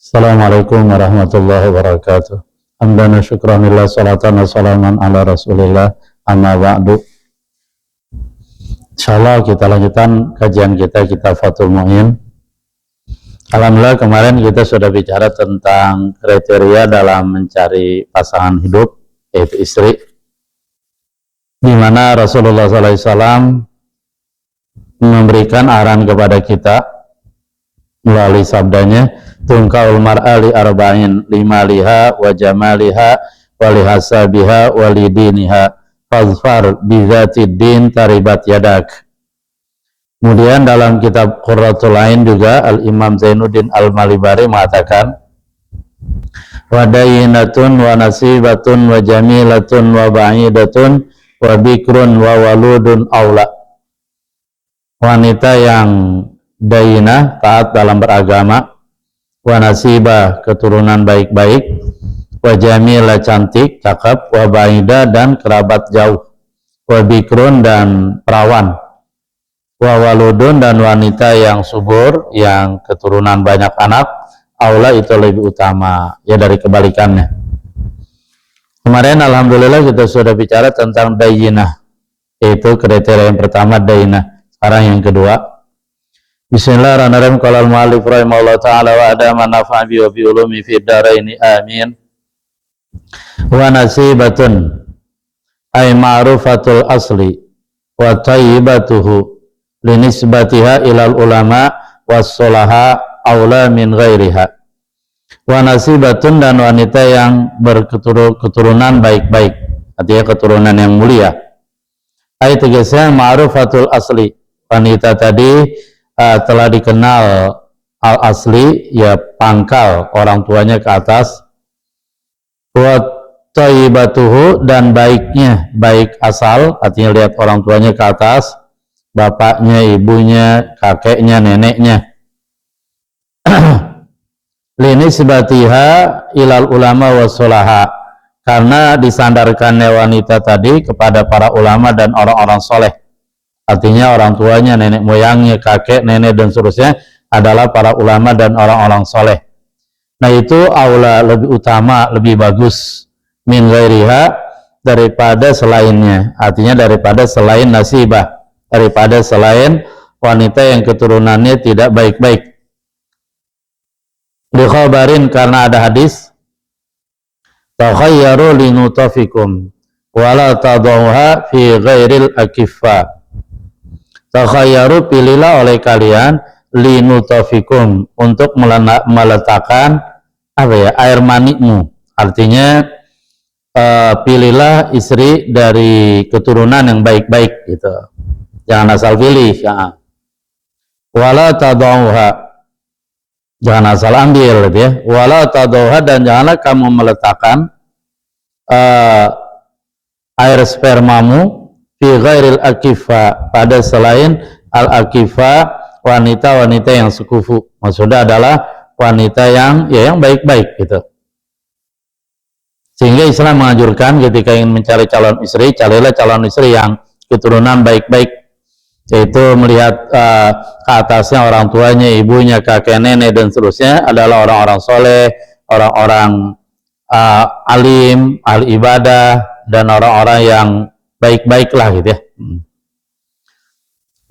Assalamualaikum warahmatullahi wabarakatuh. Hamdan wa syukran lillah, salatan wa salaman ala rasulillah, amma ba'du. Insyaallah kita lanjutkan kajian kita kitab Fathul Mu'in. Alhamdulillah kemarin kita sudah bicara tentang kriteria dalam mencari pasangan hidup, yaitu istri, di mana Rasulullah SAW memberikan arahan kepada kita melalui sabdanya, tungkaul mar'a li arba'in limaliha wa jamaliha wa lihasabiha wa lidiniha fazfar bizatid din taribat yadak. Kemudian dalam kitab Qurratul Ain juga Al-Imam Zainuddin Al-Malibari mengatakan, wa dayinatun wa nasibatun wa jamilatun wa ba'idatun wa bikrun wa waludun aula. Wanita yang dayinah, taat dalam beragama, wa nasibah, keturunan baik-baik, wa jamilah, cantik, cakep, wa ba'idah, dan kerabat jauh, wa bikrun, dan perawan, wa waludun, dan wanita yang subur, yang keturunan banyak anak, aula, itu lebih utama, ya dari kebalikannya. Kemarin alhamdulillah kita sudah bicara tentang dayinah, yaitu kriteria yang pertama dayinah. Sekarang yang kedua, Bismillahirrahmanirrahim. Qala al-mu'allif rahimahullah ta'ala wa adama nafa'a bi wa bi ulumi fid dharaini amin. Wa nasibatun ay ma'rufatul asli wa tayyibatuhu linisbatiha ilal ulama was-sulaha aula min ghairiha. Wa nasibatun, dan wanita yang berketurunan baik-baik, artinya keturunan yang mulia. Ay tegasnya ma'rufatul asli, wanita tadi telah dikenal al-asli, ya pangkal orang tuanya ke atas, wa thayyibatuhu, dan baiknya, baik asal, artinya lihat orang tuanya ke atas, bapaknya, ibunya, kakeknya, neneknya. Linisbatiha ilal ulama wassolaha, karena disandarkannya wanita tadi kepada para ulama dan orang-orang soleh. Artinya orang tuanya, nenek moyangnya, kakek, nenek, dan seterusnya adalah para ulama dan orang-orang soleh. Nah itu aula, lebih utama, lebih bagus, min ghairiha, daripada selainnya. Artinya daripada selain nasibah, daripada selain wanita yang keturunannya tidak baik-baik. Dikhabarin, karena ada hadis, takhayyaru linutafikum wala tadawha fi ghairil akiffa. Takhayyaru, pilihlah oleh kalian, linutafikum, untuk meletakkan air manimu. Artinya pilihlah istri dari keturunan yang baik-baik gitu. Jangan asal pilih, ya. Wala tadawha, jangan asal ambil gitu ya. Wala tadawha, dan janganlah kamu meletakkan air spermamu fi ghairil akifa, pada selain al-akifa, wanita-wanita yang sekufu. Maksudnya adalah wanita yang yang baik-baik gitu. Sehingga Islam menganjurkan ketika ingin mencari calon istri, carilah calon istri yang keturunan baik-baik, yaitu melihat ke atasnya orang tuanya, ibunya, kakek, nenek, dan seterusnya adalah orang-orang soleh, orang-orang alim, ahli ibadah, dan orang-orang yang baik-baiklah gitu ya.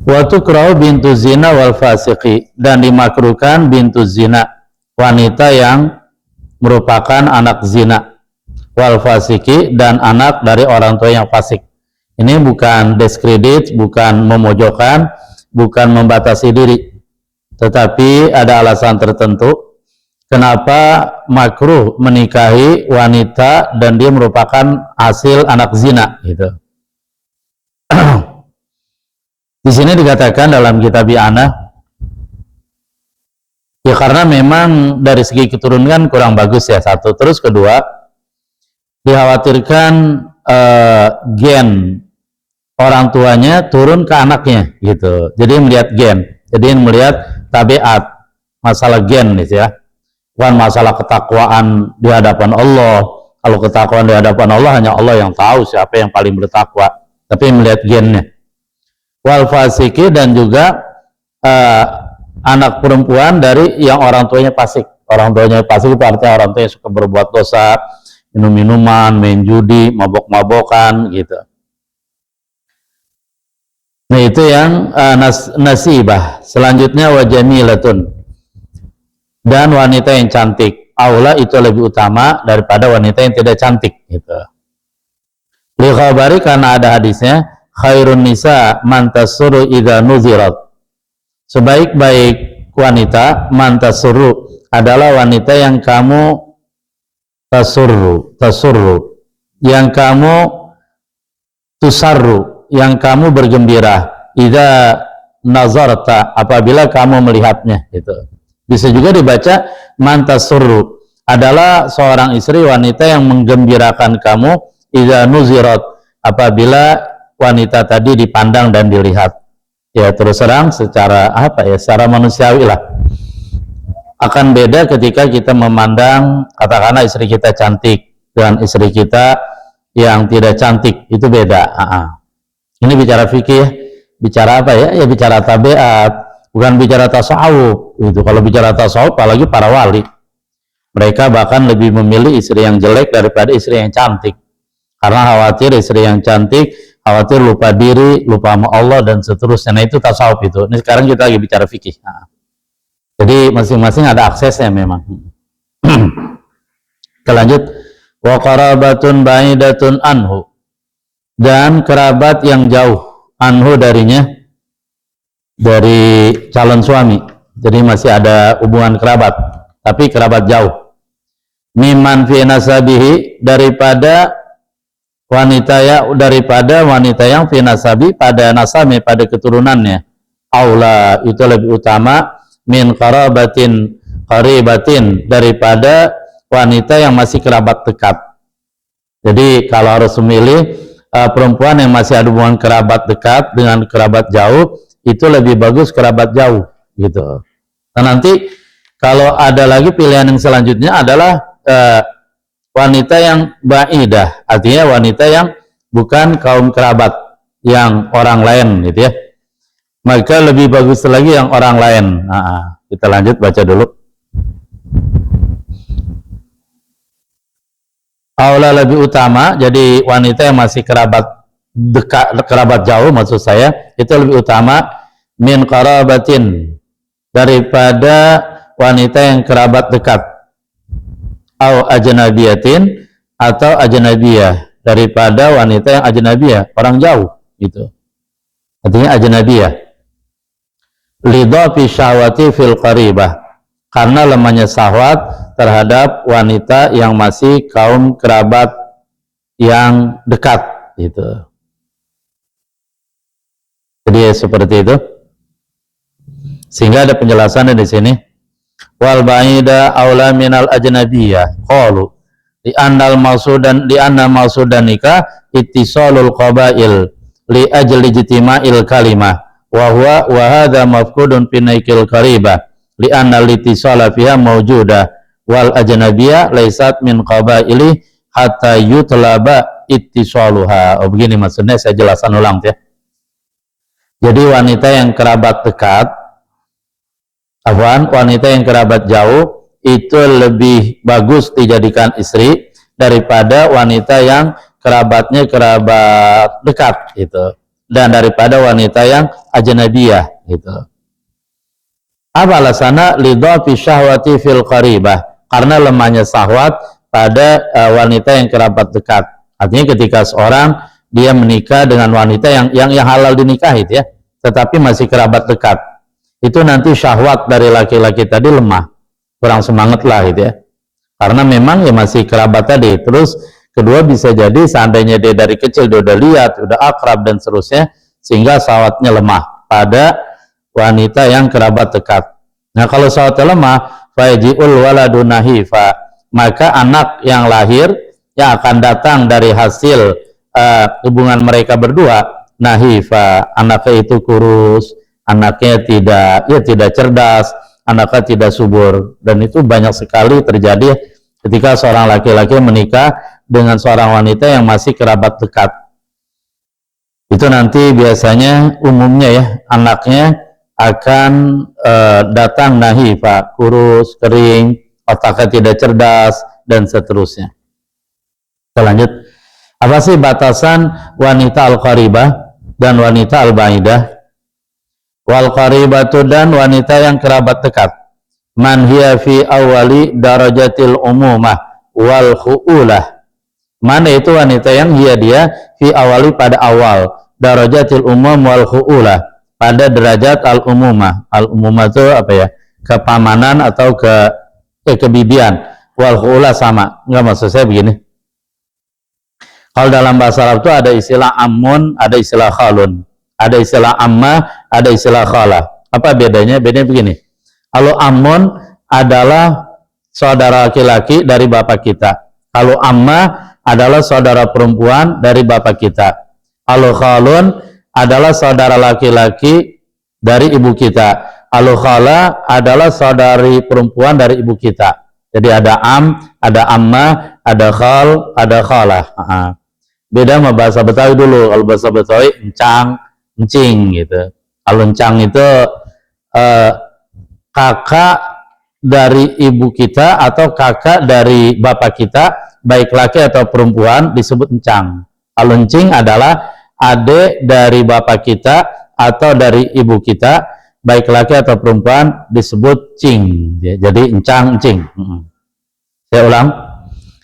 Wa tukrahu bintu zina wal fasiqi, dan dimakruhkan bintu zina, wanita yang merupakan anak zina, wal fasiqi, dan anak dari orang tua yang fasik. Ini bukan diskredit, bukan memojokkan, bukan membatasi diri, tetapi ada alasan tertentu kenapa makruh menikahi wanita dan dia merupakan hasil anak zina gitu. Di sini dikatakan dalam kitab I'anah, ya karena memang dari segi keturunan kurang bagus ya, satu. Terus kedua, dikhawatirkan gen orang tuanya turun ke anaknya gitu. Jadi melihat gen, jadi melihat tabiat, masalah gen gitu ya. Bukan masalah ketakwaan di hadapan Allah. Kalau ketakwaan di hadapan Allah, hanya Allah yang tahu siapa yang paling bertakwa. Tapi melihat gennya. Wal fasiki, dan juga anak perempuan dari yang orang tuanya fasik. Orang tuanya fasik itu artinya orang tua yang suka berbuat dosa, minum-minuman, main judi, mabok-mabokan gitu. Nah itu yang nasibah. Selanjutnya wa jamilatun, dan wanita yang cantik. Aula itu lebih utama daripada wanita yang tidak cantik gitu. Li khabari, karena ada hadisnya, khairun nisa man tasuru idza nuzirat. Sebaik-baik wanita, man tasuru, adalah wanita yang kamu tasurru, yang kamu tusarru, yang kamu bergembira, idza nazarta, apabila kamu melihatnya gitu. Bisa juga dibaca man tasurru, adalah seorang istri wanita yang menggembirakan kamu, idza nuzirat, apabila wanita tadi dipandang dan dilihat. Ya terus terang secara secara manusiawi lah. Akan beda ketika kita memandang katakanlah istri kita cantik dengan istri kita yang tidak cantik, itu beda. Ini bicara fikih, bicara apa ya? Ya bicara tabiat, bukan bicara tasawuf. Itu kalau bicara tasawuf, apalagi para wali, mereka bahkan lebih memilih istri yang jelek daripada istri yang cantik, karena khawatir istri yang cantik, khawatir lupa diri, lupa sama Allah dan seterusnya. Nah itu tasawuf itu. Ini sekarang kita lagi bicara fikih. Jadi masing-masing ada aksesnya memang. Kita lanjut. Wa qarabatun ba'idatun anhu, dan kerabat yang jauh, anhu darinya, dari calon suami. Jadi masih ada hubungan kerabat, tapi kerabat jauh. Mimman fi nasabihi, daripada wanita yang fi nasabi, pada nasabi, pada keturunannya. Aula, itu lebih utama, min qarabatin qaribatin, daripada wanita yang masih kerabat dekat. Jadi kalau harus memilih perempuan yang masih ada hubungan kerabat dekat dengan kerabat jauh, itu lebih bagus kerabat jauh gitu. Nah nanti kalau ada lagi pilihan yang selanjutnya adalah wanita yang ba'idah, artinya wanita yang bukan kaum kerabat, yang orang lain gitu ya. Maka lebih bagus lagi yang orang lain. Kita lanjut baca dulu. Aula, lebih utama, jadi wanita yang masih kerabat dekat, kerabat jauh maksud saya, itu lebih utama min qarabatin, daripada wanita yang kerabat dekat. Au ajnabiyatin, atau ajnabiyah, daripada wanita yang ajnabiyah, orang jauh gitu. Artinya ajnabiyah. Lidhafi syahwati fil qaribah, karena lemahnya syahwat terhadap wanita yang masih kaum kerabat yang dekat gitu. Jadi seperti itu. Sehingga ada penjelasan di sini. Wal ba'ida aula minal ajnabiyah qalu li annal mausudan nikah ittisalul qabail li ajli ijtima'il kalimah wa hadha mafqudun fi naikil qaribah li anna litisala fiha mawjuda wal ajnabiyah laysat min qabaili hatta yutlaba ittisaluha. Begini maksudnya, saya jelaskan ulang ya. Jadi wanita yang kerabat dekat, wanita yang kerabat jauh itu lebih bagus dijadikan istri daripada wanita yang kerabatnya kerabat dekat gitu, dan daripada wanita yang ajnabiyah gitu. Apa alasannya? Lidhafi syahwati fil qaribah, karena lemahnya syahwat pada wanita yang kerabat dekat. Artinya ketika seorang dia menikah dengan wanita yang halal dinikahi ya, tetapi masih kerabat dekat, itu nanti syahwat dari laki-laki tadi lemah, kurang semangat lah gitu ya, karena memang ya masih kerabat tadi. Terus kedua bisa jadi seandainya dia dari kecil dia udah lihat, udah akrab dan seterusnya, sehingga syahwatnya lemah pada wanita yang kerabat dekat. Nah kalau syahwatnya lemah, fayaji'ul waladun nahifa, maka anak yang lahir yang akan datang dari hasil hubungan mereka berdua, nahifa, anaknya itu kurus, anaknya tidak cerdas, anaknya tidak subur. Dan itu banyak sekali terjadi ketika seorang laki-laki menikah dengan seorang wanita yang masih kerabat dekat. Itu nanti biasanya umumnya ya, anaknya akan datang nahifa, kurus, kering, otaknya tidak cerdas, dan seterusnya. Kita lanjut. Apa sih batasan wanita al-qaribah dan wanita al-ba'idah? Wal qaribatu, dan wanita yang kerabat dekat, man hiya fi awali darajatil umumah wal khu'ulah. Mana itu wanita yang dia fi awali pada awal, darajatil umum wal khu'ulah, pada derajat al-umumah. Al-umumah itu apa ya? Kepamanan atau kebibian. Wal khu'ulah sama. Enggak, maksud saya begini. Kalau dalam bahasa Arab itu ada istilah ammun, ada istilah khalun. Ada istilah amma, ada istilah khala. Apa bedanya? Bedanya begini. Kalau ammun adalah saudara laki-laki dari bapak kita. Kalau amma adalah saudara perempuan dari bapak kita. Kalau khalun adalah saudara laki-laki dari ibu kita. Kalau khala adalah saudari perempuan dari ibu kita. Jadi ada ada amma, ada khal, ada khala. Beda sama bahasa Betawi dulu. Kalau bahasa Betawi encang, encing gitu. Kalau encang itu kakak dari ibu kita atau kakak dari bapak kita, baik laki atau perempuan, disebut encang. Kalau encing adalah adik dari bapak kita atau dari ibu kita, baik laki atau perempuan, disebut cing. Jadi encang, encing. Saya ulang.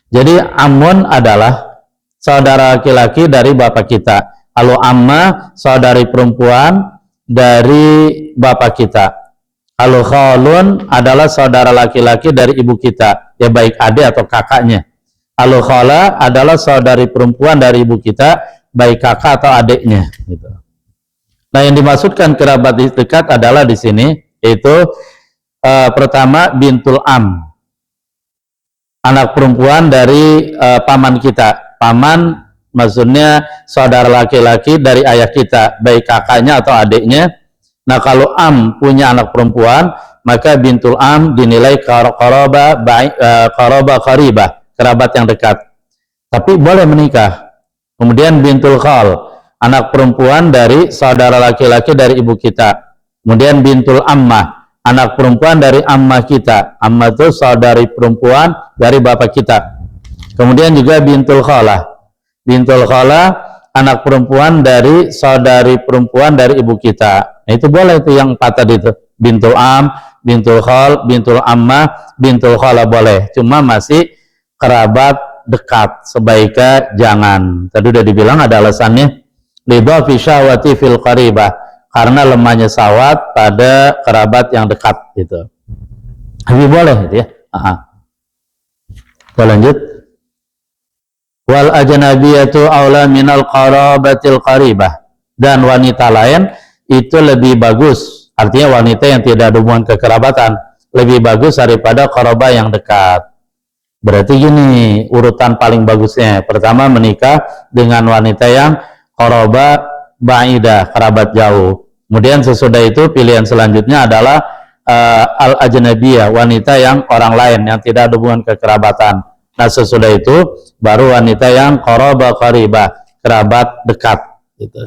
Jadi ammun adalah saudara laki-laki dari bapak kita. Kalau amma, saudari perempuan dari bapak kita. Kalau khalun adalah saudara laki-laki dari ibu kita, ya baik adik atau kakaknya. Kalau khala adalah saudari perempuan dari ibu kita, baik kakak atau adiknya. Gitu. Nah, yang dimaksudkan kerabat dekat adalah di sini, yaitu pertama bintul am, anak perempuan dari paman kita. Paman maksudnya saudara laki-laki dari ayah kita, baik kakaknya atau adiknya. Nah, kalau am punya anak perempuan, maka bintul am dinilai qarabah qaribah, kerabat yang dekat. Tapi boleh menikah. Kemudian bintul khal, anak perempuan dari saudara laki-laki dari ibu kita. Kemudian bintul ammah, anak perempuan dari ammah kita. Ammah itu saudari perempuan dari bapak kita. Kemudian juga bintul khalah. Bintul khalah, anak perempuan dari saudari perempuan dari ibu kita. Nah, itu boleh itu yang empat tadi itu. Bintul am, bintul khal, bintul ammah, bintul khalah boleh. Cuma masih kerabat dekat, sebaiknya jangan. Tadi udah dibilang ada alasannya. Lidhafi syahwati fil qaribah, karena lemahnya syahwat pada kerabat yang dekat gitu. Tapi boleh gitu ya. Kita lanjut. Wal ajnabiyatu aula minal qarabatil qaribah, dan wanita lain itu lebih bagus, artinya wanita yang tidak ada hubungan kekerabatan lebih bagus daripada qarabah yang dekat. Berarti gini urutan paling bagusnya, pertama menikah dengan wanita yang qarabah ba'idah, kerabat jauh. Kemudian sesudah itu pilihan selanjutnya adalah al-ajnabiyah, wanita yang orang lain yang tidak ada hubungan kekerabatan. Nah, sesudah itu baru wanita yang qarabah qaribah, kerabat dekat gitu.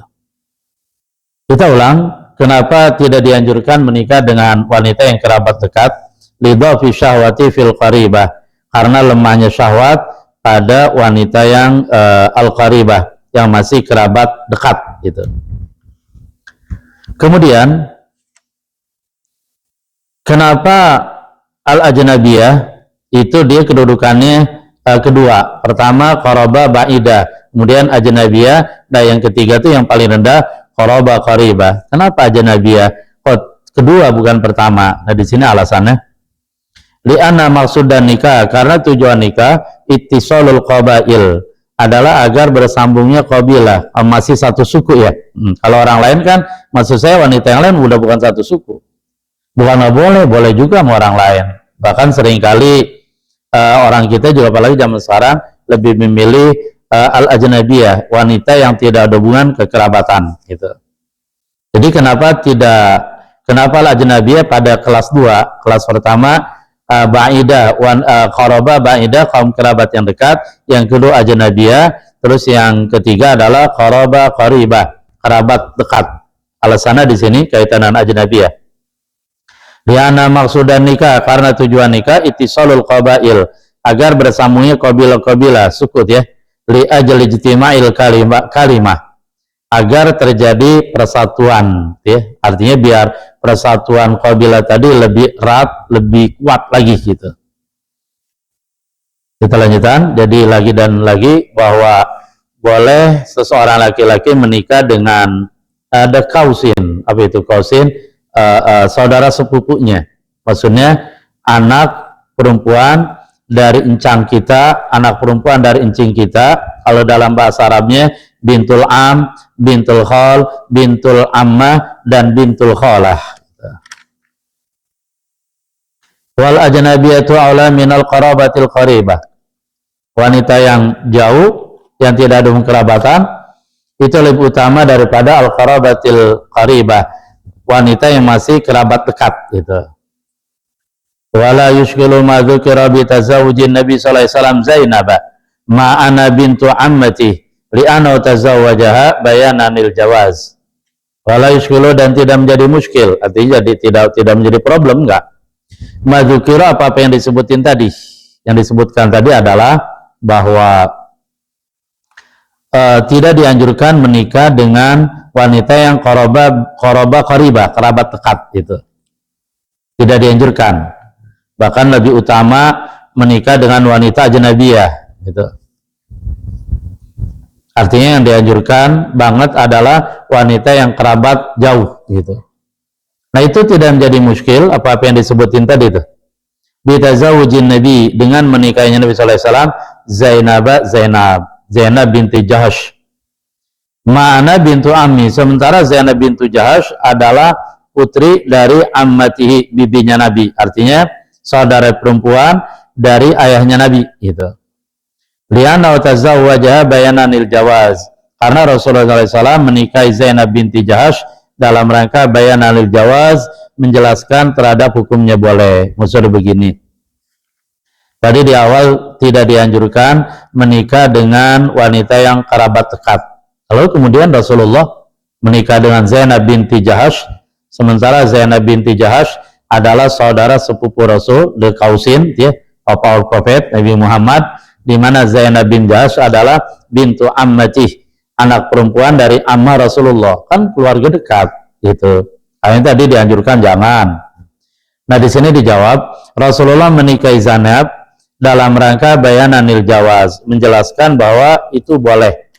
Kita ulang, kenapa tidak dianjurkan menikah dengan wanita yang kerabat dekat? Lidhafi syahwati fil qaribah, karena lemahnya syahwat pada wanita yang al-qaribah, yang masih kerabat dekat gitu. Kemudian kenapa al-ajnabiyah itu dia kedudukannya kedua. Pertama qarabah ba'idah, kemudian ajnabiyah, dan yang ketiga itu yang paling rendah qarabah qaribah. Kenapa ajnabiyah? Kok kedua bukan pertama? Nah, di sini alasannya li'anna maqsudan nikah, karena tujuan nikah ittisalul qabail, adalah agar bersambungnya qabilah, masih satu suku ya. Kalau orang lain kan, maksud saya wanita yang lain udah bukan satu suku. Bukan nggak boleh, boleh juga sama orang lain. Bahkan seringkali orang kita juga apalagi zaman sekarang lebih memilih al-ajnabiyah, wanita yang tidak ada hubungan kekerabatan gitu. Jadi kenapa al-ajnabiyah pada kelas 2, kelas pertama ba'idah, qarabah ba'idah, kaum kerabat yang dekat, yang kedua ajnabiyah, terus yang ketiga adalah qarabah qaribah, kerabat dekat. Alasannya di sini kaitan dengan ajnabiyah. Liana maksudan nikah, karena tujuan nikah ittisalul qabail, agar bersambungnya kabilah-kabilah, sukut ya, li ajli ijtima'il kalimah, agar terjadi persatuan ya. Artinya biar persatuan kabilah tadi lebih erat, lebih kuat lagi gitu. Kita lanjutkan, jadi lagi dan lagi bahwa boleh seseorang laki-laki menikah dengan ada kausin. Apa itu kausin? Saudara sepupunya, maksudnya anak perempuan dari encang kita, anak perempuan dari encing kita. Kalau dalam bahasa Arabnya bintul am, bintul khol, bintul ammah, dan bintul kholah. Wal ajnabiyatu aula minal qarabatil qaribah. Wanita yang jauh, yang tidak ada kerabatan, itu lebih utama daripada al qarabatil qaribah, wanita yang masih kerabat dekat gitu. Wala yushkilu ma dzukira bi tazawujin Nabi sallallahu alaihi wasallam Zainab ma ana bintu ammati li anna tazawwajaha bayananil jawaz. Wala yushkilu, dan tidak menjadi muskil, artinya jadi tidak menjadi problem, enggak. Ma dzukira, apa yang disebutin tadi. Yang disebutkan tadi adalah bahwa tidak dianjurkan menikah dengan wanita yang qaribah, kerabat dekat gitu. Tidak dianjurkan. Bahkan lebih utama menikah dengan wanita ajnabiyah gitu. Artinya yang dianjurkan banget adalah wanita yang kerabat jauh gitu. Nah, itu tidak menjadi muskil apa-apa yang disebutin tadi itu. Bitazawujin Nabi, dengan menikahnya Nabi sallallahu alaihi wasallam Zainab binti Jahash. Ma'ana bintu ammi, sementara Zainab bintu Jahash adalah putri dari ammatihi, bibinya Nabi, artinya saudara perempuan dari ayahnya Nabi gitu. Liana tazawwajaha bayananil jawaz, karena Rasulullah SAW menikahi Zainab binti Jahash dalam rangka bayananil jawaz, menjelaskan terhadap hukumnya boleh. Maksudnya begini, tadi di awal tidak dianjurkan menikah dengan wanita yang kerabat dekat. Lalu kemudian Rasulullah menikah dengan Zainab binti Jahash, sementara Zainab binti Jahash adalah saudara sepupu Rasul, the Kausin, ya, Papa Prophet Nabi Muhammad, di mana Zainab bin Jahash adalah bintu ammatih, anak perempuan dari ammah Rasulullah, kan keluarga dekat gitu. Akhirnya tadi dianjurkan jangan. Nah, di sini dijawab, Rasulullah menikahi Zainab dalam rangka bayananil jawaz, menjelaskan bahwa itu boleh.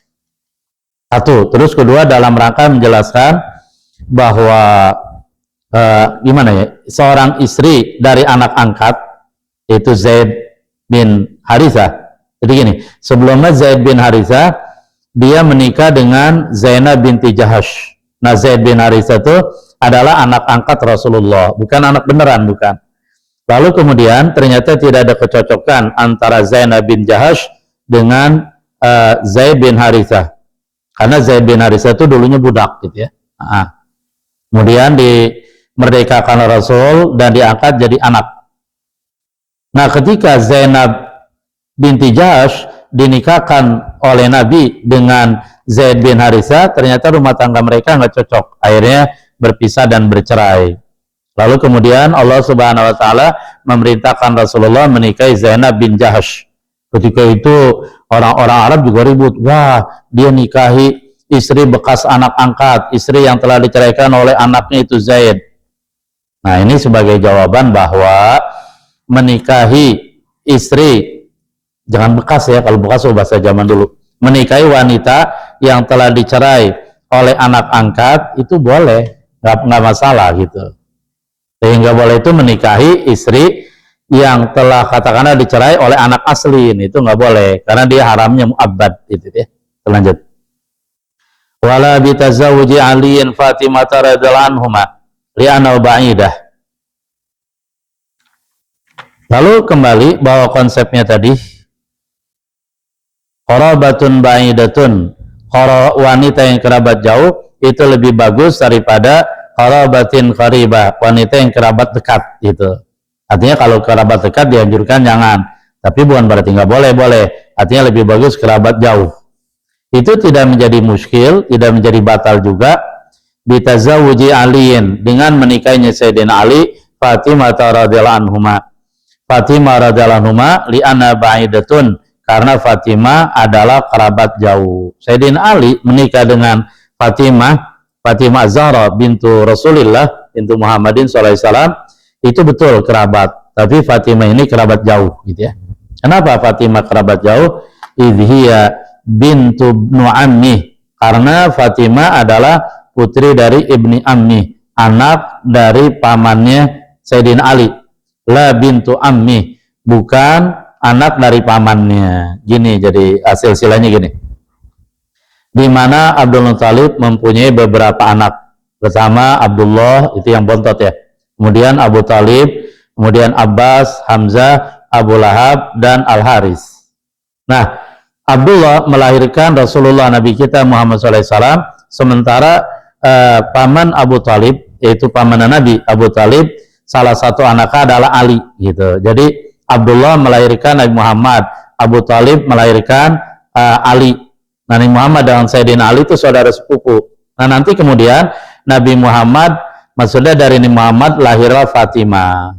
Satu, terus kedua dalam rangka menjelaskan bahwa gimana ya, seorang istri dari anak angkat yaitu Zaid bin Harithah. Jadi gini, sebelumnya Zaid bin Harithah dia menikah dengan Zainab binti Jahash. Nah, Zaid bin Harithah itu adalah anak angkat Rasulullah, bukan anak beneran, bukan. Lalu kemudian ternyata tidak ada kecocokan antara Zainab bin Jahash dengan Zaid bin Harithah, karena Zaid bin Harithah itu dulunya budak gitu ya. Kemudian dimerdekakan Rasul dan diangkat jadi anak. Nah, ketika Zainab binti Jahash dinikahkan oleh Nabi dengan Zaid bin Harithah, ternyata rumah tangga mereka nggak cocok, akhirnya berpisah dan bercerai. Lalu kemudian Allah Subhanahu wa taala memerintahkan Rasulullah menikahi Zainab bin Jahash. Ketika itu orang-orang Arab juga ribut, wah, dia nikahi istri bekas anak angkat, istri yang telah diceraikan oleh anaknya itu Zaid. Nah, ini sebagai jawaban bahwa menikahi istri, jangan bekas ya, kalau bekas itu bahasa zaman dulu, menikahi wanita yang telah dicerai oleh anak angkat itu boleh, nggak masalah gitu. Sehingga boleh itu menikahi istri yang telah katakanlah dicerai oleh anak asli, itu nggak boleh, karena dia haramnya mu'abbad itu ya. Lanjut. Wala bitazawuji aliin Fatimah radhiyallahu anhuma li'annahu ba'idah. Lalu kembali bahwa konsepnya tadi qarabatun ba'idatun, wanita yang kerabat jauh itu lebih bagus daripada qarabatin qaribah, wanita yang kerabat dekat gitu. Artinya kalau kerabat dekat dianjurkan jangan, tapi bukan berarti nggak boleh, boleh. Artinya lebih bagus kerabat jauh. Itu tidak menjadi muskil, tidak menjadi batal juga bitazawuji aliin, dengan menikahnya Sayyidina Ali Fatimah radhiyallahu anhuma. Fatimah radhiyallahu anhuma li'anna ba'idatun, karena Fatimah adalah kerabat jauh. Sayyidina Ali menikah dengan Fatimah Zahra bintu Rasulillah bintu Muhammadin sallallahu alaihi wasallam, itu betul kerabat, tapi Fatimah ini kerabat jauh gitu ya. Kenapa Fatimah kerabat jauh? Idhiya bintu ibnu ammi, karena Fatimah adalah putri dari ibni ammi, anak dari pamannya Sayyidina Ali. La bintu ammi, bukan anak dari pamannya. Gini, jadi hasil silanya gini. Di mana Abdul Muthalib mempunyai beberapa anak, bersama Abdullah itu yang bontot ya. Kemudian Abu Talib, kemudian Abbas, Hamzah, Abu Lahab, dan Al-Haris. Nah, Abdullah melahirkan Rasulullah Nabi kita Muhammad SAW, sementara paman Abu Talib, yaitu paman Nabi Abu Talib, salah satu anaknya adalah Ali gitu. Jadi Abdullah melahirkan Nabi Muhammad, Abu Talib melahirkan Ali. Nabi Muhammad dengan Sayyidina Ali itu saudara sepupu. Nah, nanti kemudian Nabi Muhammad, maksudnya dari Nabi Muhammad lahirlah Fatimah.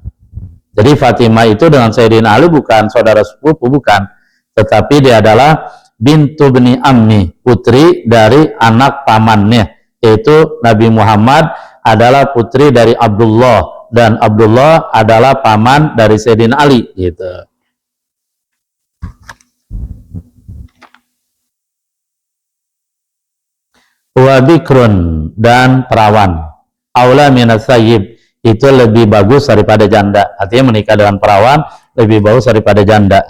Jadi Fatimah itu dengan Sayyidina Ali bukan saudara sepupu, bukan, tetapi dia adalah bintu bni ammi, putri dari anak pamannya, yaitu Nabi Muhammad adalah putri dari Abdullah, dan Abdullah adalah paman dari Sayyidina Ali gitu. Wa bikrun, dan perawan, aula minas sayyib, itu lebih bagus daripada janda. Artinya menikah dengan perawan lebih bagus daripada janda.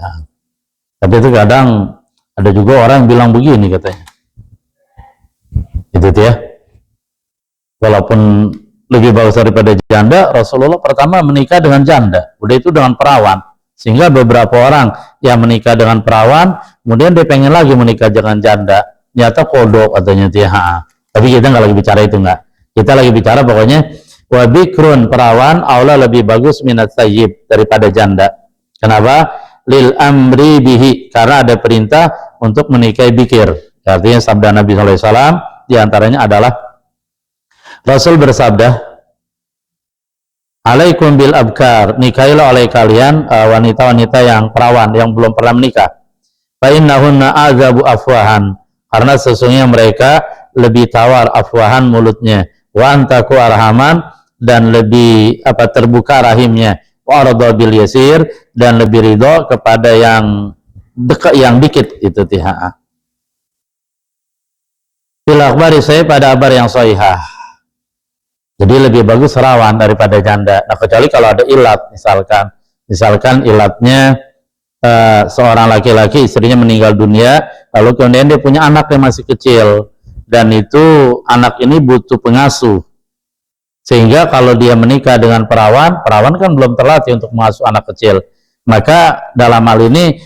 Tapi itu kadang ada juga orang yang bilang begini katanya. Itu ya. Walaupun lebih bagus daripada janda, Rasulullah pertama menikah dengan janda, udah itu dengan perawan. Sehingga beberapa orang yang menikah dengan perawan, kemudian dia pengen lagi menikah dengan janda. Nyata kodok katanya dia. Tapi kita nggak lagi bicara itu, nggak. Kita lagi bicara pokoknya wa bikrun, perawan aula lebih bagus minat sayyib, daripada janda. Kenapa? Lil amri bihi, karena ada perintah untuk menikahi bikir. Artinya sabda Nabi SAW diantaranya adalah Rasul bersabda, alaikum bil abkar, nikahilah oleh kalian wanita-wanita yang perawan, yang belum pernah menikah. Fa innahunna azabu afwahan, karena sesungguhnya mereka lebih tawar afwahan mulutnya, wa antaku arhaman, dan lebih terbuka rahimnya, wa arda bil yasir, dan lebih ridho kepada yang dekat, yang dikit itu tiha. Fil akhbari, saya pada kabar yang sahihah. Jadi lebih bagus perawan daripada janda. Nah, kecuali kalau ada ilat, misalkan ilatnya seorang laki-laki istrinya meninggal dunia, lalu kemudian dia punya anak yang masih kecil, dan itu anak ini butuh pengasuh, sehingga kalau dia menikah dengan perawan kan belum terlatih untuk mengasuh anak kecil, maka dalam hal ini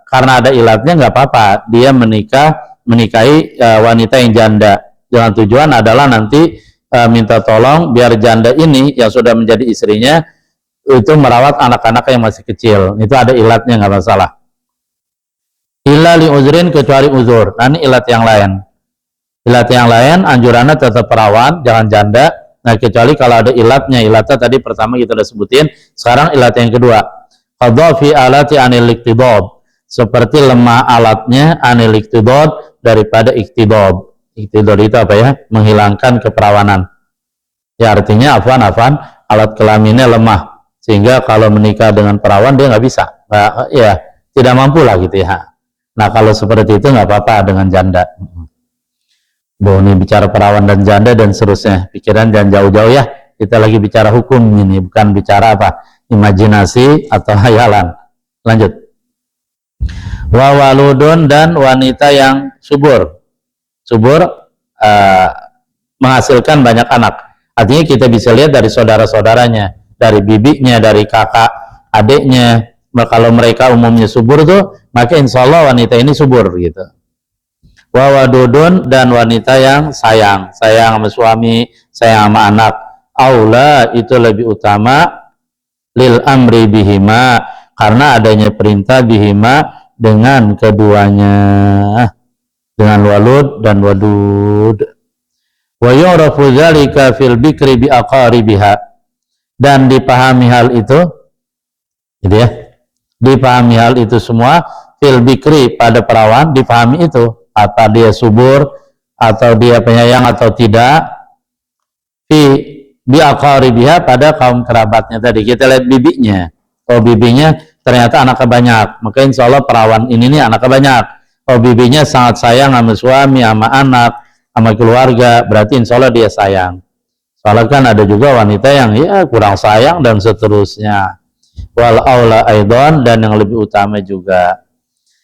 karena ada ilatnya nggak apa-apa dia menikahi wanita yang janda, dengan tujuan adalah nanti minta tolong biar janda ini yang sudah menjadi istrinya itu merawat anak-anak yang masih kecil. Itu ada ilatnya, nggak masalah. Illa li uzrin, kecuali uzur. Nah, ini ilat yang lain. Ilat yang lain anjurannya tetap perawan, jangan janda. Nah, kecuali kalau ada ilatnya. Ilatnya tadi pertama kita udah sebutin. Sekarang ilat yang kedua, qadha fi alati anil iktidab, seperti lemah alatnya anil iktidab, daripada iktidab. Iktidab itu apa ya? Menghilangkan keperawanan. Ya, artinya afwan alat kelaminnya lemah, sehingga kalau menikah dengan perawan dia nggak bisa, ya tidak mampu lah gitu ya. Nah, kalau seperti itu nggak apa-apa dengan janda. Ini bicara perawan dan janda dan seterusnya, pikiran jangan jauh-jauh ya. Kita lagi bicara hukum ini, bukan bicara apa imajinasi atau hayalan. Lanjut. Wa waludun, dan wanita yang subur menghasilkan banyak anak. Artinya kita bisa lihat dari saudara-saudaranya, dari bibinya, dari kakak, adiknya. Kalau mereka umumnya subur tuh, maka insya Allah wanita ini subur gitu. Wa wadudun, dan wanita yang sayang sama suami, sayang sama anak. Aula, itu lebih utama, lil amri bihima, karena adanya perintah bihima dengan keduanya, dengan walud dan wadud. Wa yu'rafu dzalika fil bikri bi aqaribiha, dan dipahami hal itu, gitu ya, dipahami hal itu semua, fil bikri pada perawan, dipahami itu, apa dia subur atau dia penyayang atau tidak, bi aqaribiha pada kaum kerabatnya tadi. Kita lihat bibinya, oh bibinya ternyata anaknya banyak, maka insya Allah perawan ini nih anaknya banyak. Oh bibinya sangat sayang sama suami, sama anak, sama keluarga, berarti insya Allah dia sayang. Soalnya kan ada juga wanita yang ya kurang sayang dan seterusnya. Wal aula aidon, dan yang lebih utama juga.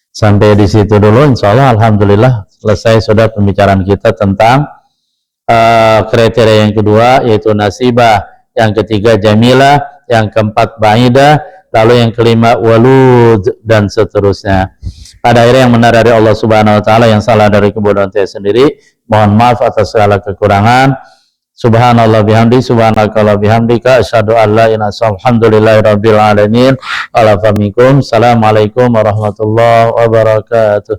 Sampai di situ dulu, insya Allah alhamdulillah selesai sudah pembicaraan kita tentang kriteria yang kedua yaitu nasibah, yang ketiga jamilah, yang keempat baidah, lalu yang kelima walud, dan seterusnya. Pada akhirnya yang benar dari Allah Subhanahu wa taala, yang salah dari kebodohan saya sendiri. Mohon maaf atas segala kekurangan. Subhanallah bihamdi, subhanakallah bihamdika, asyhadu an la ilaha illallah, alhamdulillahirabbil alamin. Assalamualaikum warahmatullahi wabarakatuh.